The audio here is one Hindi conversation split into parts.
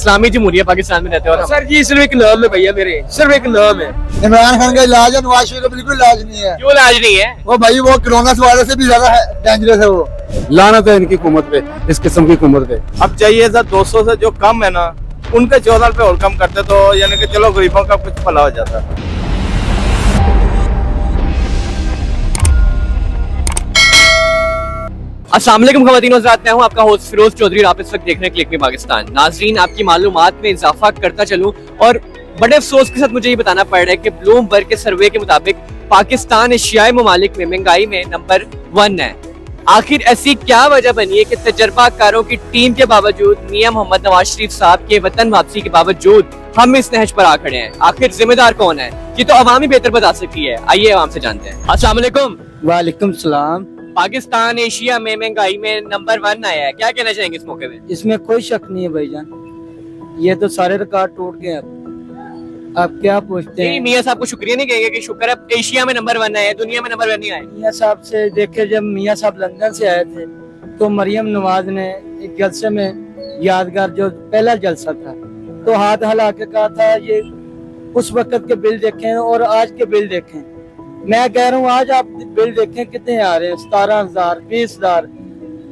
इस्लामी जमहूरिया पाकिस्तान में रहते हो और सर जी सिर्फ एक नाम है भैया, मेरे सिर्फ एक नाम है। इमरान खान का इलाज है, नवाज शरीफ का बिल्कुल इलाज नहीं है। क्यों इलाज नहीं है? वो भाई वो कोरोना वायरस से भी ज्यादा डेंजरस है वो। लानत है इनकी हुकूमत पे, इस किस्म की हुकूमत पे। अब चाहिए सर 200 से जो कम है ना, उनके 14 रुपए और कम करते तो यानी कि चलो गरीबों का कुछ भला हो जाता। अस्सलाम वालेकुम ख़वातीन और हज़रात, मैं हूं आपका होस्ट फिरोज चौधरी। आप इस वक्त देख रहे हैं क्लिक मी पाकिस्तान। नाजरीन, आपकी मालूमात में इजाफा करता चलूं और बड़े अफसोस के साथ मुझे ये बताना पड़ रहा है कि ब्लूमबर्ग के सर्वे के मुताबिक पाकिस्तान एशियाई ममालिक में महंगाई में नंबर 1 है। आखिर ऐसी क्या वजह बनी है कि तजर्बाकारों की टीम के बावजूद, मियां मोहम्मद नवाज शरीफ साहब के वतन वापसी के बावजूद हम इस नहज पर आ खड़े हैं? आखिर जिम्मेदार कौन है? ये तो अवाम ही बेहतर बता सकती है। आइए अवाम से जानते हैं। अस्सलाम वालेकुम। वालेकुम सलाम। पाकिस्तान एशिया में महंगाई में नंबर 1 आया है, क्या कहना चाहेंगे इस मौके पे? इसमें कोई शक नहीं है भाईजान, ये तो सारे रिकॉर्ड टूट गए। अब आप क्या पूछते नहीं, हैं? मियां साहब को शुक्रिया नहीं कहेंगे कि शुक्र है एशिया में नंबर 1 आया, दुनिया में नंबर 1 नहीं आया? मियाँ साहब से देखे, जब मियाँ साहब लंदन से आए थे तो मरियम नवाज ने एक जलसे में यादगार जो पहला जलसा था तो हाथ हिला के कहा था ये उस वक्त के बिल देखें और आज के बिल देखें। मैं कह रहा हूँ आज आप बिल देखें कितने आ रहे हैं, 17,000 20,000।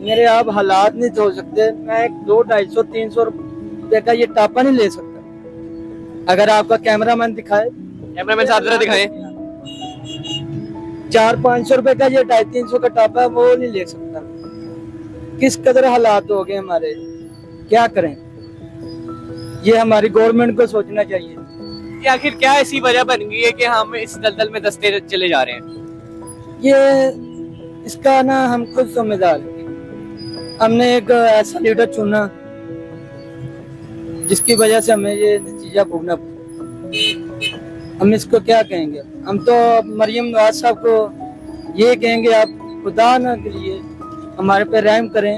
मेरे आप हालात नहीं हो सकते। मैं 200, 250, 300 रुपए का ये टापा नहीं ले सकता। अगर आपका कैमरामैन दिखाए, कैमरामैन साहब जरा दिखाएं। 400-500 रुपए का ये 250-300 का टापा है, वो नहीं ले सकता। किस कदर हालात हो गए हमारे, क्या करें? ये हमारी गवर्नमेंट को सोचना चाहिए कि आखिर क्या ऐसी वजह बन गई है कि हम इस दलदल में दसते चले जा रहे हैं? ये इसका ना हम खुद जिम्मेदार हैं। हमने एक ऐसा लीडर चुना जिसकी वजह से हमें ये नतीजा भोगना पड़ा। हम इसको क्या कहेंगे? हम तो मरियम नवाज साहब को ये कहेंगे, आप खुदा ना करिए हमारे पे रहम करें।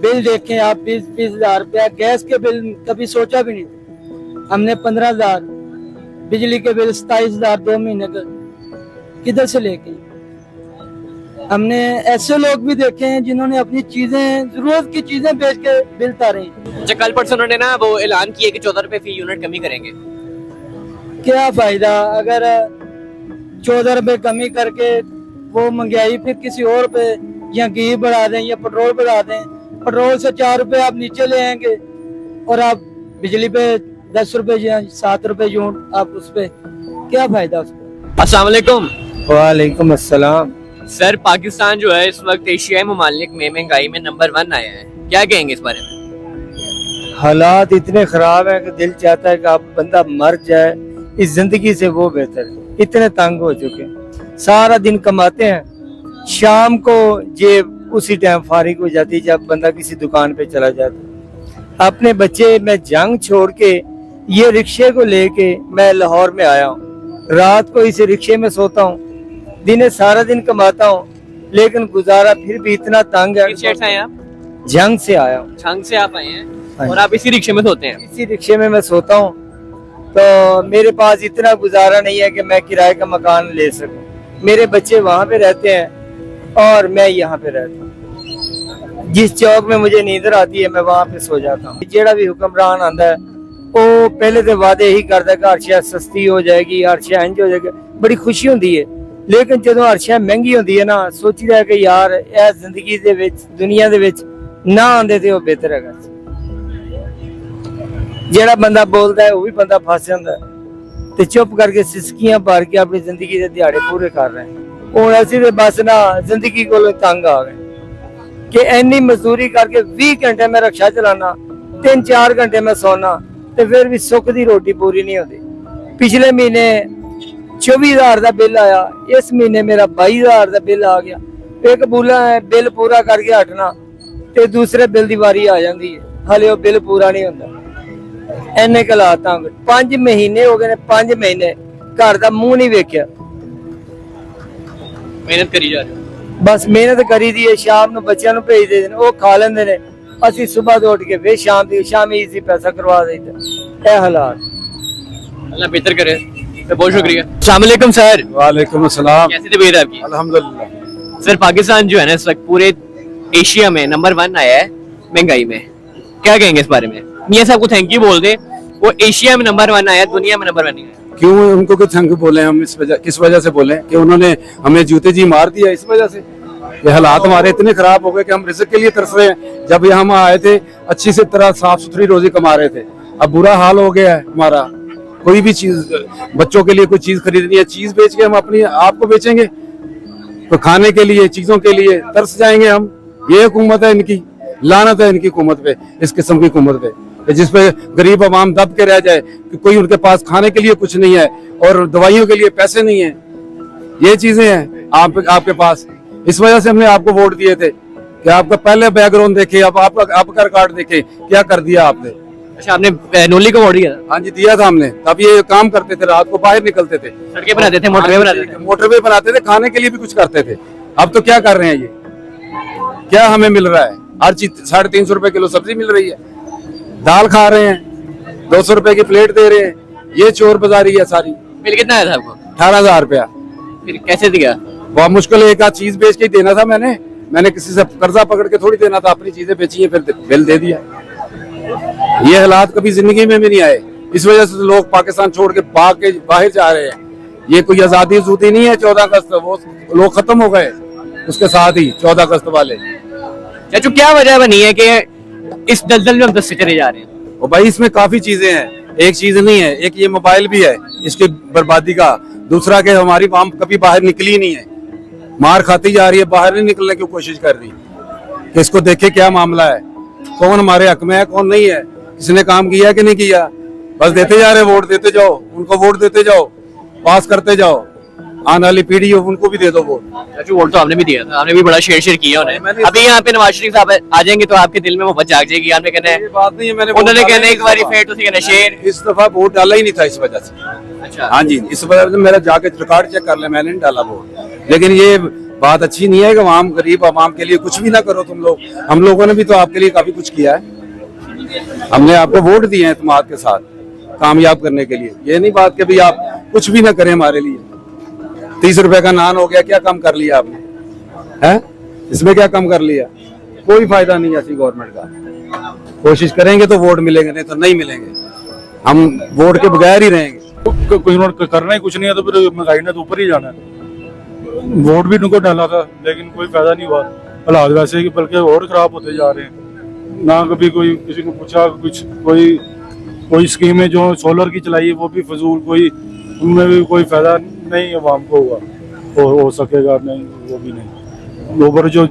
बिल देखें आप, 20-20 हजार रुपया गैस के बिल कभी सोचा भी नहीं था हमने। 15,000 बिजली के बिल, 27,000 2 महीने का किधर से लेके? हमने ऐसे लोग भी देखे हैं जिन्होंने अपनी चीजें, जरूरत की चीजें बेच के बिल तारे हैं। अच्छा, कल परसों उन्होंने ना वो ऐलान किया कि 14 रुपए फी यूनिट कमी करेंगे। क्या फायदा अगर 14 रुपए कमी करके वो महंगाई फिर किसी और पे या घी बढ़ा दें या पेट्रोल बढ़ा दें। पेट्रोल से 4 रुपए आप नीचे ले आएंगे और आप बिजली पे 10 रुपए या 7 रुपए यूनिट, आप उस पे क्या फायदा उसका? अस्सलाम वालेकुम। वालेकुम अस्सलाम। सर, पाकिस्तान जो है इस वक्त एशियाई ममालिक में महंगाई में नंबर 1 आया है, क्या कहेंगे इस बारे में? हालात इतने खराब है कि दिल चाहता है कि आप बंदा मर जाए, इस जिंदगी से वो बेहतर है। इतने तंग हो चुके हैं, सारा दिन कमाते हैं, शाम को जेब उसी टाइम फारिग हो जाती है जब बंदा किसी दुकान पे चला जाता। अपने बच्चे मैं जंग छोड़ के ये रिक्शे को लेके मैं लाहौर में आया हूँ। रात को इस रिक्शे में सोता हूँ, दिन सारा दिन कमाता हूँ, लेकिन गुजारा फिर भी इतना तंग है। किस शहर से आए आप? जंग से आया हूँ। छंग से आप आए हैं और आप इसी रिक्शे में सोते हैं? इसी रिक्शे में मैं सोता हूँ, तो मेरे पास इतना गुजारा नहीं है कि मैं किराए का मकान ले सकूं। मेरे बच्चे वहाँ पे रहते हैं और मैं यहाँ पे रहता हूँ। जिस चौक में मुझे नींद आती है मैं वहाँ पे सो जाता हूँ। जेड़ा भी हुक्मरान आता है वो पहले तो वादे ही करता है कि हर शय सस्ती हो जाएगी, हर शय इंज हो जाएगी, बड़ी खुशी होती है। लेकिन जो हर शय महंगी होती है ना, सोची है कि यार यह जिंदगी दे विच, दुनिया दे विच ना आंदे ते वो बेहतर है। जेड़ा बंदा बोलता है वो भी बंदा फस जाता है ते चुप करके सिसकियां भर के अपनी जिंदगी के दिहाड़े पूरे कर रहे हैं। हुण असीं ते बस ना जिंदगी कोलों तंग आ गए कि इन्नी मजदूरी करके 20 घंटे मैं रिक्शा चलाना, 3-4 घंटे मैं सोना ते फिर भी सुख दी रोटी पूरी नहीं होती। पिछले महीने 24,000 का बिल आया, इस महीने मेरा 22,000 का बिल आ गया। एक बोला है बिल पूरा करके हटना ते दूसरे बिल की वारी आ जाती है, हाले वो बिल पूरा नहीं होता। इन्ने हालात 5 महीने हो गए, 5 महीने घर का मुंह नहीं वेख्या। मेहनत करी जा रहे हो? बस मेहनत करी दी है, शाम को बच्चों को भेज देते हैं, वो खा लेंदे ने, असि सुबह तो उठ के फिर शाम इसी पैसा करवा देते। ये हालात अल्लाह बेहतर करे। तो बहुत शुक्रिया। अस्सलाम वालेकुम सर। वालेकुम अस्सलाम। कैसी तबीयत है आपकी? अल्हम्दुलिल्लाह। सर, पाकिस्तान जो है ना इस वक्त पूरे एशिया में नंबर 1 आया है महंगाई में, क्या कहेंगे इस बारे में? मियां साहब को थैंक यू बोल दे, वो एशिया में नंबर 1 आया, दुनिया में नंबर 1 नहीं आया। क्यों उनको कुछ थैंक यू बोले हम? किस वजह से बोले कि उन्होंने हमें जूते जी मार दिया? इस वजह से ये हालात हमारे इतने खराब हो गए कि हम रिज़्क के लिए तरस रहे हैं। जब यहाँ हम आए थे अच्छी से तरह साफ सुथरी रोजी कमा रहे थे, अब बुरा हाल हो गया है हमारा। कोई भी चीज, बच्चों के लिए कोई चीज खरीदनी है, चीज बेच के हम अपनी आप को बेचेंगे, तो खाने के लिए चीजों के लिए तरस जाएंगे हम। ये हुकूमत है इनकी, लानत है इनकी हुकूमत पे, इस किस्म की हुकूमत पे जिसपे गरीब आवाम दब के रह जाए कि कोई उनके पास खाने के लिए कुछ नहीं है और दवाइयों के लिए पैसे नहीं है। ये चीजें हैं आपके पास। इस वजह से हमने आपको वोट दिए थे कि आपका पहले बैकग्राउंड देखे, अब आपका रिकॉर्ड देखे, क्या कर दिया आपने। अच्छा, आपने नोली को वोट दिया था? हाँ जी, दिया था हमने। तब ये काम करते थे, रात को बाहर निकलते थे, सड़कें बनाते थे, मोटरवे बनाते थे। मोटरवे बनाते थे, खाने के लिए भी कुछ करते थे। अब तो क्या कर रहे हैं ये? क्या हमें मिल रहा है? हर चीज 350 रुपए किलो सब्जी मिल रही है, दाल खा रहे हैं, 200 रुपए की प्लेट दे रहे हैं। ये चोर बाजारी है सारी। बिल कितना आया था आपको? 18,000 रुपया। फिर कैसे दिया? बहुत मुश्किल है, एक आध चीज बेच के ही देना था मैंने किसी से कर्जा पकड़ के थोड़ी देना था। अपनी चीजें बेची है, फिर बिल दे दिया। ये हालात कभी जिंदगी में भी नहीं आए। इस वजह से तो लोग पाकिस्तान छोड़ के बाहर जा रहे हैं। ये कोई आजादी नहीं है। 14 अगस्त वो लोग खत्म हो गए, उसके साथ ही 14 अगस्त वाले। चाचू, क्या वजह बनी है कि इस दलदल में हम दस से चले जा रहे हैं? और भाई इसमें काफी चीजें हैं, एक चीज नहीं है। एक ये मोबाइल भी है इसकी बर्बादी का। दूसरा कि हमारी आवाम कभी बाहर निकली नहीं है, मार खाती जा रही है, बाहर नहीं निकलने की कोशिश कर रही कि इसको देखे क्या मामला है, कौन हमारे हक में है, कौन नहीं है, किसने काम किया कि नहीं किया। बस देते जा रहे, वोट देते जाओ, उनको वोट देते जाओ, पास करते जाओ। आने वाली पीढ़ी हो उनको भी दे दो वोट। चाचू, वोट तो आपने भी दिया था, आपने भी बड़ा शेयर किया उन्हें। अभी यहाँ पे नवाज शरीफ साहब आ जाएंगे तो आपके दिल में मोहब्बत जाग जाएगी। आपने कहना है, ये बात नहीं है, उन्होंने कहना एक बार फेट उसे कहना शेर। इस दफा वोट डाला ही नहीं था इस वजह से। अच्छा, हाँ जी, इस वजह से मेरा जाके रिकॉर्ड चेक कर ले, मैंने नहीं डाला वोट। लेकिन ये बात अच्छी नहीं है कि आवाम, गरीब आवाम के लिए कुछ भी ना करो तुम लोग। हम लोगों ने भी तो आपके लिए काफी कुछ किया है। हमने आपको वोट दिए हैं इत्मीनान के साथ कामयाब करने के लिए। ये नहीं बात कि भाई आप कुछ भी ना करें हमारे लिए। 30 रुपए का नान हो गया, क्या कम कर लिया आपने? है इसमें क्या कम कर लिया? कोई फायदा नहीं है ऐसी गवर्नमेंट का। कोशिश करेंगे तो वोट मिलेंगे, नहीं तो नहीं मिलेंगे। हम वोट के बगैर ही रहेंगे। कोई करना ही कुछ नहीं है तो फिर महंगाई ने तो ऊपर ही जाना है। वोट भी उनको डाला था लेकिन कोई फायदा नहीं हुआ। हालात वैसे ही बल्कि और खराब होते जा रहे हैं। ना कभी कोई किसी को पूछा कुछ, कोई स्कीमें जो सोलर की चलाई है वो भी फजूल, कोई उनमें भी कोई फायदा नहीं आवाम को हुआ हो सकेगा नहीं, वो भी नहीं। ऊपर जो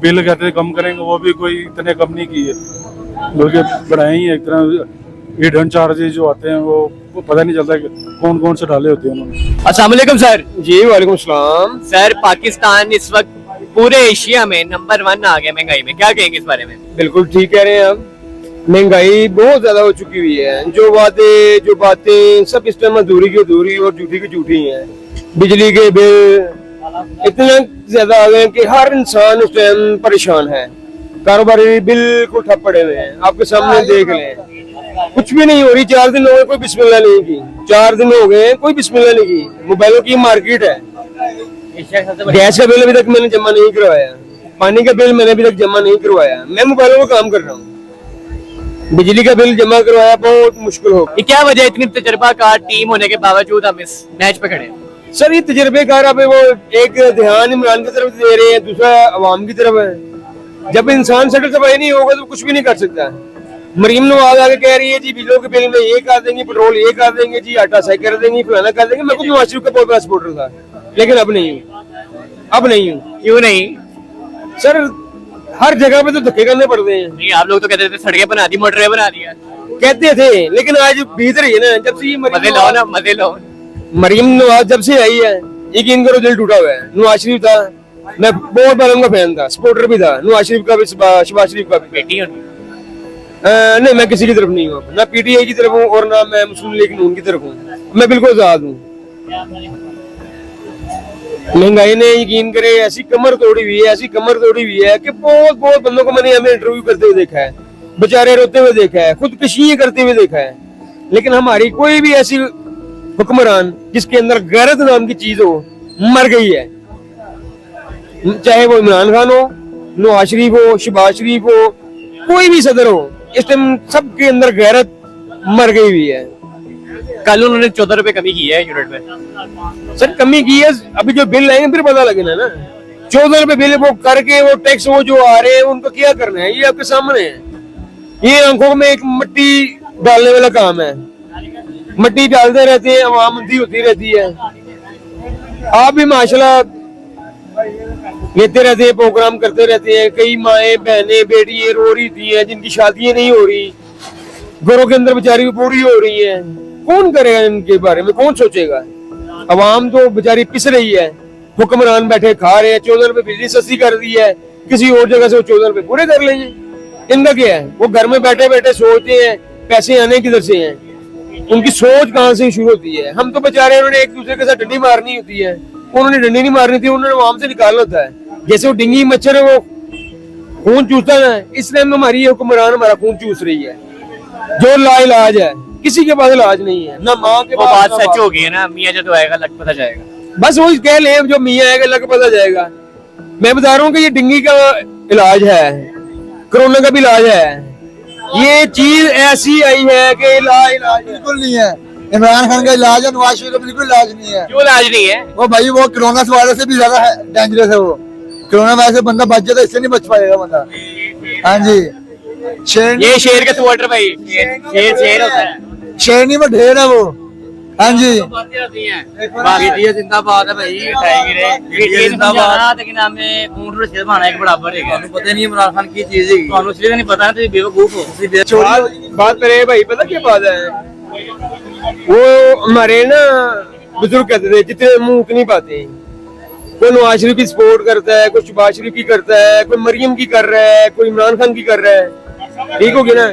बिल कहते हैं कम करेंगे वो भी कोई इतने कम नहीं किए, बल्कि बढ़ाए ही। एक तरह हिडन चार्जेस जो आते हैं वो पता नहीं चलता कि कौन कौन से डाले होते हैं उन्होंने। अस्सलाम वालेकुम सर। जी वालेकुम सलाम। सर, पाकिस्तान इस वक्त पूरे एशिया में नंबर 1 आ गया महंगाई में, क्या कहेंगे इस बारे में? बिल्कुल ठीक कह रहे हैं आप। महंगाई बहुत ज्यादा हो चुकी हुई है। जो बातें सब इस टाइम अधूरी की अधूरी और झूठी की झूठी हैं। बिजली के बिल इतने ज्यादा आ गए कि हर इंसान इस टाइम परेशान है। कारोबारी बिल्कुल ठप पड़े हुए हैं। आपके सामने देख लें, कुछ भी नहीं हो रही। 4 दिन हो गए कोई बिस्मिल्लाह नहीं की। 4 दिन हो गए कोई बिस्मिल्लाह नहीं की। मोबाइलों की मार्केट है। गैस का बिल अभी तक मैंने जमा नहीं करवाया, पानी का बिल मैंने अभी तक जमा नहीं करवाया। मैं मोबाइलों का काम कर रहा हूँ। बिजली का बिल जमा करवाया बहुत मुश्किल हो। ये क्या वजह है इतनी तजर्बाकार टीम होने के बावजूद हम इस मैच पे खड़े हैं? सर, ये तजर्बेकार अब वो एक ध्यान इमरान की तरफ दे रहे हैं, दूसरा अवाम की तरफ है। जब इंसान सेटल सफाई नहीं होगा तो कुछ भी नहीं कर सकता। मरीम नवाज आगे कह रही है जी बिजली के बिल में ये कर देंगे, पेट्रोल ये कर देंगे जी, आटा सही कर देंगे, फलाना कर देंगे। मैं खुद नवाज शरीफ का बहुत बड़ा सपोर्टर था, लेकिन अब नहीं हूँ। क्यों नहीं? सर, हर जगह पे तो धक्के करने पड़ते हैं। नहीं, आप लोग तो कहते थे सड़कें बना दी, मोटरवे बना दिया, कहते थे, लेकिन आज भीतर ही है ना। जब से ये मजे लो। मरीम नवाज जब से आई है, यकीन करो दिल टूटा हुआ है। नवाज शरीफ था, मैं बहुत बड़ा उनका फैन था, सपोर्टर भी था। नवाज शरीफ का भी, शहबाज शरीफ का भी। बेटी होनी नहीं, मैं किसी की तरफ नहीं हूँ, ना पीटीआई की तरफ हूँ और ना मैं मुस्लिम लीग नून की तरफ हूँ। मैं बिल्कुल आजाद हूँ। महंगाई ने यकीन करे ऐसी कमर तोड़ी हुई है कि बहुत बंदों को मैंने हमें इंटरव्यू करते हुए देखा है, बेचारे रोते हुए देखा है, खुदकुशी करते हुए देखा है। लेकिन हमारी कोई भी ऐसी हुक्मरान जिसके अंदर गैरत नाम की चीज हो, मर गई है। चाहे वो इमरान खान हो, नवाज शरीफ हो, शहबाज शरीफ हो, कोई भी सदर हो, इस टाइम सबके अंदर गैरत मर गई हुई है। कल उन्होंने 14 रुपए कमी की है यूनिट में। सर कमी की है, अभी जो बिल आएंगे फिर पता लगेगा ना। 14 रुपए बिल वो करके वो टैक्स वो जो आ रहे हैं उनको क्या करना है, ये आपके सामने है। ये आंखों में एक मट्टी डालने वाला काम है, मट्टी डालते रहते हैं, आवाम अंधी होती रहती है। आप भी माशाल्लाह लेते रहते हैं, प्रोग्राम करते रहते हैं। कई माएँ बहनें बेटियां रो रही थी हैं जिनकी शादियां नहीं हो रही, घरों के अंदर बेचारी पूरी हो रही है। कौन करेगा इनके बारे में, कौन सोचेगा? अवाम तो बेचारी पिस रही है, हुक्मरान बैठे खा रहे हैं। 14 रुपए बिजली सस्ती कर दी है, किसी और जगह से वो 14 रुपए पूरे कर लेंगे। इनका क्या है, वो घर में बैठे बैठे सोचते हैं पैसे आने किधर से हैं, उनकी सोच कहाँ से शुरू होती है। हम तो बेचारे उन्होंने एक दूसरे के साथ डंडी मारनी होती है, उन्होंने डंडी नहीं मारनी थी, उन्होंने आवाम से निकालना होता है। जैसे वो डिंगी मच्छर है वो खून चूसता है, इस टाइम हमारी हुक्मरान हमारा खून चूस रही है। जो लाइलाज है, किसी के पास इलाज नहीं है, ना माँ के वो पास बात ना सच बाप। हो गई है ना, मियाँ जब आएगा लग पता जाएगा। बस वही कह ले, जो मियाँ आएगा लग पता जाएगा। मैं बता रहा हूँ कि ये डिंगी का इलाज है, कोरोना का भी इलाज है। ये चीज ऐसी आई है कि इलाज बिल्कुल नहीं है। इमरान खान का इलाज है, नवाज शरीफ का बिल्कुल इलाज नहीं है। क्यों इलाज नहीं है? वो भाई वो कोरोना वायरस से भी ज्यादा डेंजरस है। वो कोरोना वायरस से बंदा बच जाता है, इससे नहीं बच पाएगा बंदा। हाँ जी, शेर ये शेर का सपोर्टर भाई, शेर होता है। शेर नहीं, वो ढेर है वो। हाँ जी, वीडियो जिंदाबाद है भाई, वीडियो जिंदाबाद। लेकिन हमें ऊंट और शेर बनाना एक बराबर है। ਤੁਹਾਨੂੰ पता नहीं इमरान खान की चीज है, ਤੁਹਾਨੂੰ इसलिए नहीं पता है तो बेवकूफ हो। बात करे भाई, पता क्या बात है, वो हमारे ना बुजुर्ग कहते थे जितने मुंह उतनी बातें। कोई नवाज शरीफ की सपोर्ट करता है, कोई शहबाज शरीफ की करता है, कोई मरियम की कर रहा है, कोई इमरान खान की कर रहा है। ठीक हो गया ना।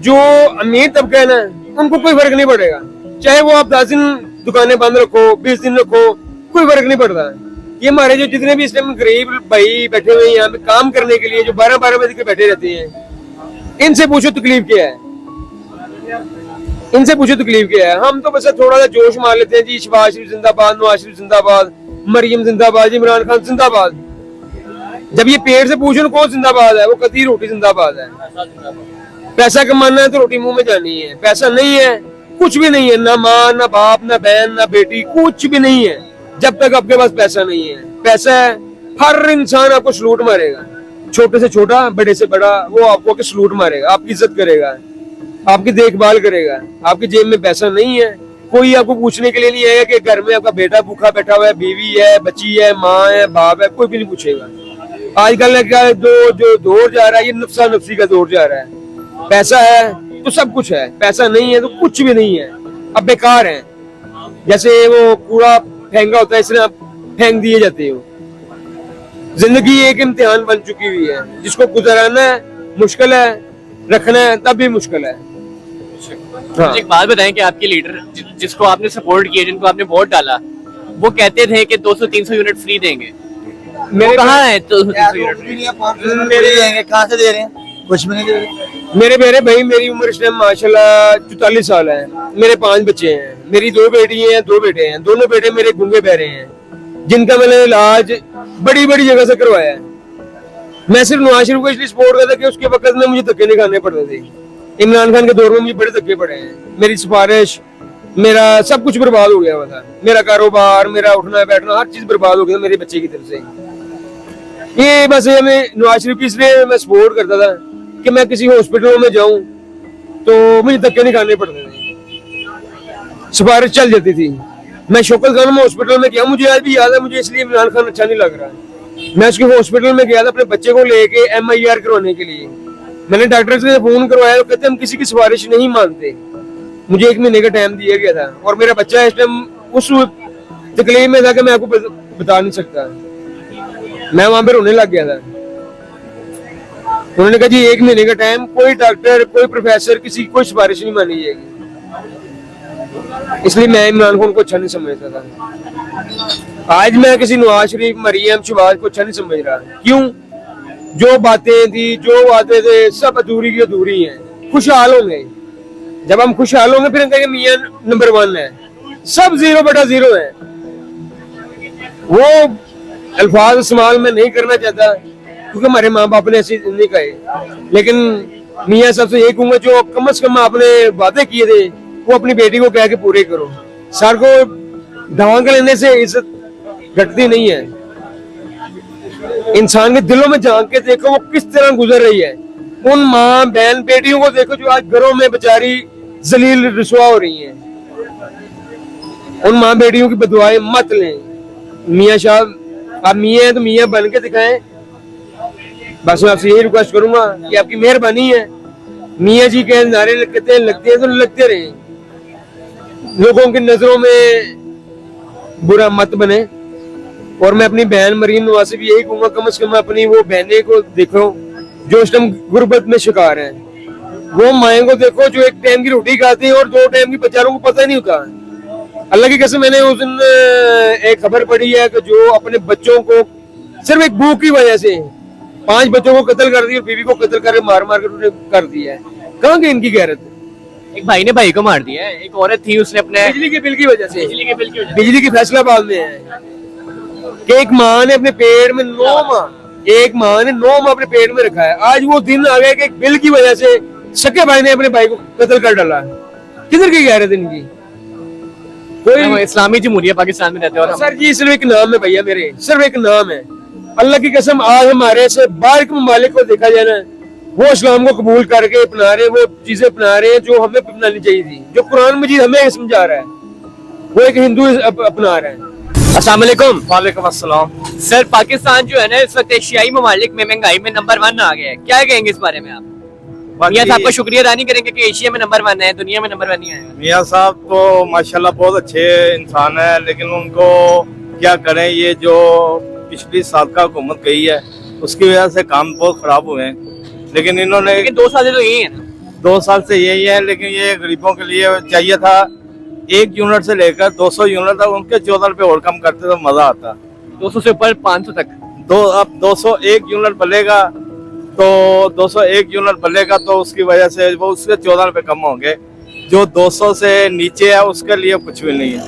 जो अमीर तबका है ना, उनको कोई फर्क नहीं पड़ेगा, चाहे वो आप 10 दिन दुकानें बंद रखो, 20 दिन रखो, कोई फर्क नहीं पड़ता। ये हमारे जो जितने भी इस टाइम गरीब भाई बैठे हुए हैं यहाँ पे काम करने के लिए, जो 12-12 बजे के बैठे रहते हैं, इनसे पूछो तकलीफ क्या है, इनसे पूछो तकलीफ क्या है। हम तो बस थोड़ा सा जोश मार लेते हैं जी, शहबाज शरीफ जिंदाबाद, नवाज शरीफ जिंदाबाद, मरियम जिंदाबाद, इमरान खान जिंदाबाद। जब ये पेड़ से पूछो कौन जिंदाबाद है, वो कती रोटी जिंदाबाद है। पैसा कमाना है तो रोटी मुंह में जानी है, पैसा नहीं है कुछ भी नहीं है, ना माँ ना बाप ना बहन ना बेटी, कुछ भी नहीं है जब तक आपके पास पैसा नहीं है। पैसा है, हर इंसान आपको सलूट मारेगा, छोटे से छोटा बड़े से बड़ा, वो आपको सलूट मारेगा, आपकी इज्जत करेगा, आपकी देखभाल करेगा। आपकी जेब में पैसा नहीं है, कोई आपको पूछने के लिए नहीं आएगा कि घर में आपका बेटा भूखा बैठा हुआ है, बीवी है, बच्ची है, माँ है, बाप है, कोई भी नहीं पूछेगा। आजकल क्या जो दौर जा रहा है, ये नफ्सा नफ्सी का दौर जा रहा है। पैसा है तो सब कुछ है, पैसा नहीं है तो कुछ भी नहीं है, अब बेकार है। जैसे वो कूड़ा फेंका होता है, इसलिए आप फेंक दिए जाते हो। जिंदगी एक इम्तिहान बन चुकी हुई है, जिसको गुजराना है मुश्किल है, रखना है तब भी मुश्किल है। हाँ। मुझे एक बात बताएं कि आपके लीडर जिसको आपने सपोर्ट किया, जिनको आपने वोट डाला, वो कहते थे कि 200-300 यूनिट फ्री देंगे। मेरे कहाँ है 200-300 यूनिट भी नहीं है, 500 मेरे देंगे, कहाँ से दे रहे हैं? कुछ भी नहीं दे रहे। मेरे मेरे भाई, मेरी उम्र इस टाइम माशाल्लाह 44 साल है। मेरे 5 बच्चे हैं, मेरी 2 बेटी हैं, 2 बेटे हैं। दोनों बेटे मेरे गूंगे बहरे हैं, जिनका मैंने इलाज बड़ी बड़ी जगह से करवाया है। मैं सिर्फ नवाज शरीफ को इसलिए सपोर्ट करता कि उसके वक्त में मुझे धक्के नहीं खाने पड़ते थे। इमरान खान के दौर में मुझे बड़े धक्के पड़े हैं। मेरी सिफारिश, मेरा सब कुछ बर्बाद हो गया हुआ था, मेरा कारोबार, मेरा उठना बैठना, हर चीज बर्बाद हो गया मेरे बच्चे की तरफ से। ये बस हमें नवाज शरीफ की इसलिए मैं सपोर्ट करता था कि मैं किसी हॉस्पिटल में जाऊं तो मुझे धक्के नहीं खाने पड़ते थे, सिफारिश चल जाती थी। मैं शौकत खान हॉस्पिटल में गया, मुझे आज भी याद है, मुझे इसलिए इमरान खान अच्छा नहीं लग रहा है। मैं उसके हॉस्पिटल में गया था अपने बच्चे को लेके MIR करवाने के लिए। मैंने डॉक्टर से फोन करवाया, तो कहते हम किसी की सिफारिश नहीं मानते। मुझे 1 महीने का टाइम दिया गया था और मेरा बच्चा इस टाइम उस तकलीफ में था कि मैं आपको बता नहीं सकता। मैं वहां पे रोने लग गया था। उन्होंने कहा जी 1 महीने का टाइम, कोई डॉक्टर कोई प्रोफेसर किसी की कोई सिफारिश नहीं मानी जाएगी। इसलिए मैं इमरान खान को अच्छा नहीं समझता था। आज मैं किसी नवाज शरीफ, मरियम, शहबाज को अच्छा नहीं समझ रहा। क्यों? जो बातें थी, जो वादे थे, सब अधूरी की अधूरी हैं। खुशहाल होंगे, जब हम खुशहाल होंगे फिर हम कहेंगे मियां नंबर 1 है। सब 0/0 है। वो अल्फाज इस्तेमाल में नहीं करना चाहता क्योंकि हमारे माँ बाप ने ऐसी नहीं कहे, लेकिन मियाँ साहब से यही कहूंगा, जो कम से कम आपने वादे किए थे वो अपनी बेटी को कह के पूरे करो। सर को ढांक लेने से इज्जत घटती नहीं है। इंसान के दिलों में झांक के देखो वो किस तरह गुजर रही है। उन माँ बहन बेटियों को देखो जो आज घरों में बेचारी जलील रुसवा हो रही हैं। उन माँ बेटियों की बदुआएं मत लें। मियाँ साहब आप मियाँ हैं तो मियाँ बन के दिखाएं। बस मैं आपसे यही रिक्वेस्ट करूंगा कि आपकी मेहरबानी है। मियाँ जी के नारे लगते हैं तो लगते रहे, लोगों की नजरों में बुरा मत बने। और मैं अपनी बहन मरीम नवाज से भी यही कहूंगा, कम से कम अपनी वो बहनें को देखो जो इस टाइम गुर्बत में शिकार हैं। वो माएँ को देखो जो एक टाइम की रोटी खाती हैं और 2 टाइम की बेचारों को पता नहीं होता। अल्लाह की कसम, मैंने उस दिन एक खबर पढ़ी है कि जो अपने बच्चों को सिर्फ एक भूख की वजह से 5 बच्चों को कत्ल कर दिया और बीवी को कत्ल करके मार कर कर दिया है। कहाँ गई इनकी गैरत? एक भाई ने भाई को मार दिया है, एक औरत थी उसने अपने बिजली के बिल की वजह से, बिजली की फैसलाबाद में है कि एक माँ ने अपने पेट में 9 माह अपने पेट में रखा है। आज वो दिन आ गया कि एक बिल की वजह से सके भाई ने अपने भाई को कत्ल कर डाला। किधर की गैरत इनकी? कोई इस्लामी जमहूरिया पाकिस्तान में रहते हैं और सर जी सिर्फ एक नाम है भैया, मेरे सिर्फ एक नाम है। अल्लाह की कसम, आज हमारे से बाहर के ममालिक को देखा जाए ना, वो इस्लाम को कबूल करके अपना रहे, वो चीजें अपना रहे हैं जो हमें अपनानी चाहिए थी, जो कुरान मजीद हमें समझा रहा है, वो एक हिंदू अपना रहा है। अस्सलाम वालेकुम। वालेकुम अस्सलाम। सर, पाकिस्तान जो है ना इस वक्त एशियाई ममालिक में महंगाई में नंबर 1 आ गया है, क्या कहेंगे इस बारे में आप? मियाँ साहब का शुक्रिया अदा नहीं करेंगे कि एशिया में नंबर 1 है, दुनिया में नंबर 1 नहीं आया? मियाँ साहब तो माशाल्लाह बहुत अच्छे इंसान है, लेकिन उनको क्या करें, ये जो पिछली साबका हुकूमत गई है उसकी वजह से काम बहुत खराब हुए हैं। लेकिन इन्होंने 2 साल से तो यही है ना, 2 साल से यही है, लेकिन ये गरीबों के लिए चाहिए था 1 यूनिट से लेकर 200 यूनिट तक, उनके 14 रुपए और कम करते तो मजा आता। 200 से ऊपर 500 तक। अब 201 यूनिट बनेगा तो 201 यूनिट बनेगा तो उसकी वजह से वो उसके 14 रुपए कम होंगे। जो 200 से नीचे है उसके लिए कुछ भी नहीं है,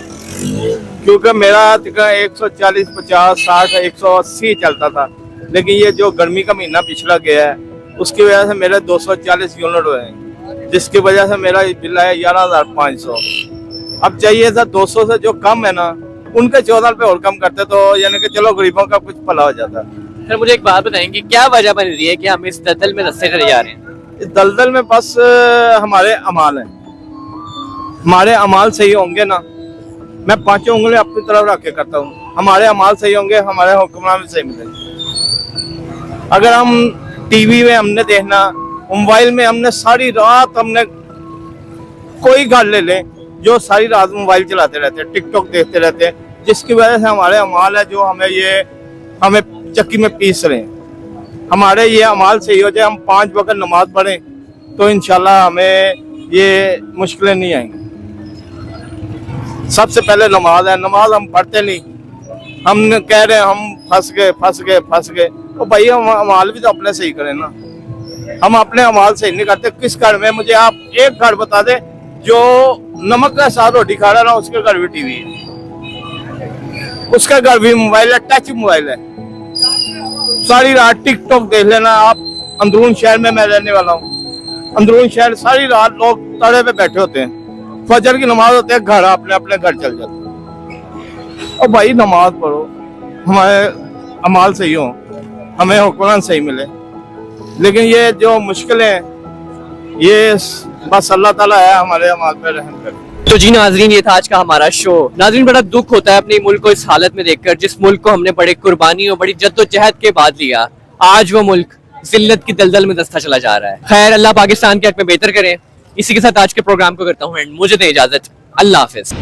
क्योंकि मेरा 140, 50, 60, 180 चलता था। लेकिन ये जो गर्मी का महीना पिछला गया है उसकी वजह से मेरे 240 यूनिट हुए हैं, जिसकी वजह से मेरा बिल है 11,500। अब चाहिए था 200 से जो कम है ना उनके 14 रुपए और कम करते तो यानी कि चलो गरीबों का कुछ भला हो जाता। सर मुझे एक बात बताएंगे, क्या वजह बन रही है कि हम इस दलदल में रस्ते चले जा रहे हैं? इस दलदल में बस हमारे अमाल हैं, हमारे अमाल सही होंगे ना, मैं 5 उंगली अपनी तरफ रख के करता हूँ, हमारे अमाल सही होंगे, हमारे हुक्मरान भी सही मिलेंगे। अगर हम टीवी में हमने देखना, मोबाइल में हमने सारी रात हमने कोई घर ले लें जो सारी रात मोबाइल चलाते रहते हैं, टिकटॉक देखते रहते हैं, जिसकी वजह से हमारे अमाल है जो हमें चक्की में पीस रहे हैं। हमारे ये अमाल सही हो जाए, हम 5 वक्त नमाज पढ़ें तो इंशाल्लाह हमें ये मुश्किलें नहीं आएंगी। सबसे पहले नमाज है, नमाज हम पढ़ते नहीं, हम कह रहे हैं हम फंस गए। तो भाई हम अमाल भी तो अपने सही करें ना, हम अपने अमाल सही नहीं करते। किस घर में मुझे आप एक घर बता दे जो नमक के साथ रोटी खा रहा ना, उसके घर भी टीवी है, उसका घर भी मोबाइल है, टच मोबाइल है, सारी रात टिकटॉक देख लेना आप। अंदरून शहर में मैं रहने वाला हूँ, अंदरून शहर सारी रात लोग तड़े पे बैठे होते हैं, फजर की नमाज होते हैं, घर अपने अपने घर चल जाते हैं। और भाई नमाज पढ़ो, हमारे अमाल सही हो, हमें हुक्मरान सही मिले। लेकिन ये जो मुश्किलें ये बस अल्लाह ताला है हमारे अमाल पे रहम करे। तो जी नाजरीन, ये था आज का हमारा शो। नाजरीन, बड़ा दुख होता है अपने मुल्क को इस हालत में देखकर, जिस मुल्क को हमने बड़ी कुर्बानी और बड़ी जद्दोजहद के बाद लिया, आज वो मुल्क जिल्लत की दलदल में दस्ता चला जा रहा है। खैर, अल्लाह पाकिस्तान के हक में बेहतर करे। इसी के साथ आज के प्रोग्राम को करता हूँ एंड। मुझे दे इजाजत, अल्लाह हाफिज।